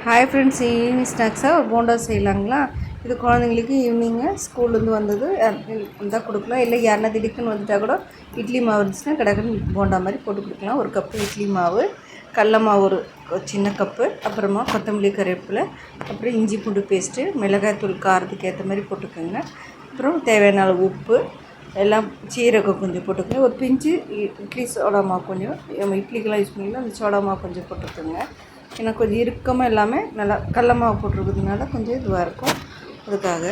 Hi friends, evening ஸ்நாக்ஸாக ஒரு போண்டா செய்யலாங்களா? இது குழந்தைங்களுக்கு ஈவினிங்கு ஸ்கூல்லேருந்து வந்தது இருந்தால் கொடுக்கலாம். இல்லை யாருனா திடீர்னு வந்துட்டால் கூட இட்லி மாவு இருந்துச்சுன்னா கடற்கன்னு போண்டா மாதிரி போட்டு கொடுக்கலாம். ஒரு கப்பு இட்லி மாவு, கடல மாவு ஒரு சின்ன கப்பு, அப்புறமா கொத்தமல்லி, கருவேப்பிலை, அப்புறம் இஞ்சி பூண்டு பேஸ்ட்டு, மிளகாய்த்தூள் காரத்துக்கு ஏற்ற மாதிரி போட்டுக்கோங்க. அப்புறம் தேவையான அளவு உப்பு, எல்லாம் சீரகம் கொஞ்சம் போட்டுக்கோங்க. ஒரு பிஞ்சு இட்லி சோடா மாவு கொஞ்சம், நம்ம இட்லிக்கெல்லாம் யூஸ் பண்ணிக்கலாம், அந்த சோடா மாவு கொஞ்சம் போட்டுக்கோங்க. ஏன்னா கொஞ்சம் இறுக்கமாக எல்லாமே நல்லா கடல மாவு போட்டிருக்கிறதுனால கொஞ்சம் இதுவாக இருக்கும். அதுக்காக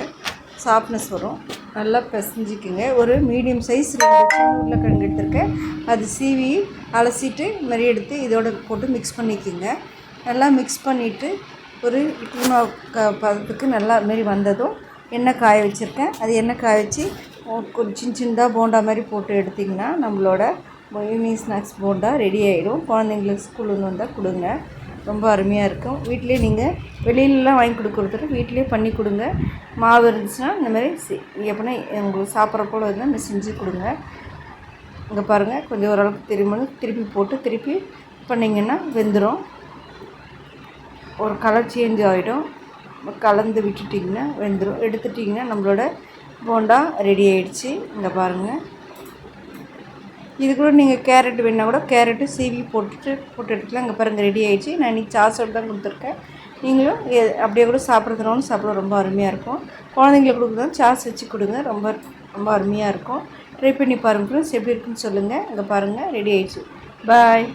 சாஃப்ட்னஸ் வரும். நல்லா பிசைஞ்சிக்குங்க. ஒரு மீடியம் சைஸ் 2 சின்ன உருளைக்கிழங்கு எடுத்துருக்கேன். அது சீவி அலசிட்டு இது மாதிரி எடுத்து இதோட போட்டு மிக்ஸ் பண்ணிக்கோங்க. நல்லா மிக்ஸ் பண்ணிவிட்டு ஒரு இட்லி மாவு பதத்துக்கு நல்லா மாரி வந்ததும் எண்ணெய் காய வச்சுருக்கேன். அது எண்ணெய் காய வச்சு கொஞ்சம் சின்னதாக போண்டா மாதிரி போட்டு எடுத்திங்கன்னா நம்மளோட ஈவினிங் ஸ்நாக்ஸ் போண்டா ரெடி ஆகிடும். குழந்தைங்களுக்கு ஸ்கூலுன்னு வந்தால் கொடுங்க, ரொம்ப அருமையாக இருக்கும். வீட்டிலே நீங்கள் வெளியிலலாம் வாங்கி கொடுக்குறதுக்கு வீட்டிலே பண்ணி கொடுங்க. மாவு இருந்துச்சுன்னா இந்த மாதிரி எப்படின்னா உங்களுக்கு சாப்பிட்ற போல் இருந்தால் இந்த செஞ்சு கொடுங்க. இங்கே பாருங்கள், கொஞ்சம் ஓரளவுக்கு திருப்பி போட்டு திருப்பி பண்ணிங்கன்னா வெந்துடும். ஒரு கலர் சேஞ்ச் ஆகிடும். கலந்து விட்டுட்டிங்கன்னா வெந்துடும். எடுத்துட்டிங்கன்னா நம்மளோட போண்டா ரெடி ஆகிடுச்சு. இங்கே பாருங்கள், இது கூட நீங்கள் கேரட் வேணால் கூட கேரட்டு சீவி போட்டு எடுத்துக்கலாம். இங்கே பாருங்கள் ரெடி ஆகிடுச்சு. நான் இன்றைக்கி சாஸோடு தான் கொடுத்துருக்கேன். நீங்களும் அப்படியே கூட சாப்பிட்றதுனாலும் சாப்பிட ரொம்ப அருமையாக இருக்கும். குழந்தைங்களுக்கு கொடுக்குறதும் சாஸ் வச்சு கொடுங்க, ரொம்ப ரொம்ப அருமையாக இருக்கும். ட்ரை பண்ணி பாருங்கள் ஃப்ரெண்ட்ஸ், எப்படி இருக்குன்னு சொல்லுங்கள். இங்கே பாருங்கள் ரெடி ஆகிடுச்சு. பாய்.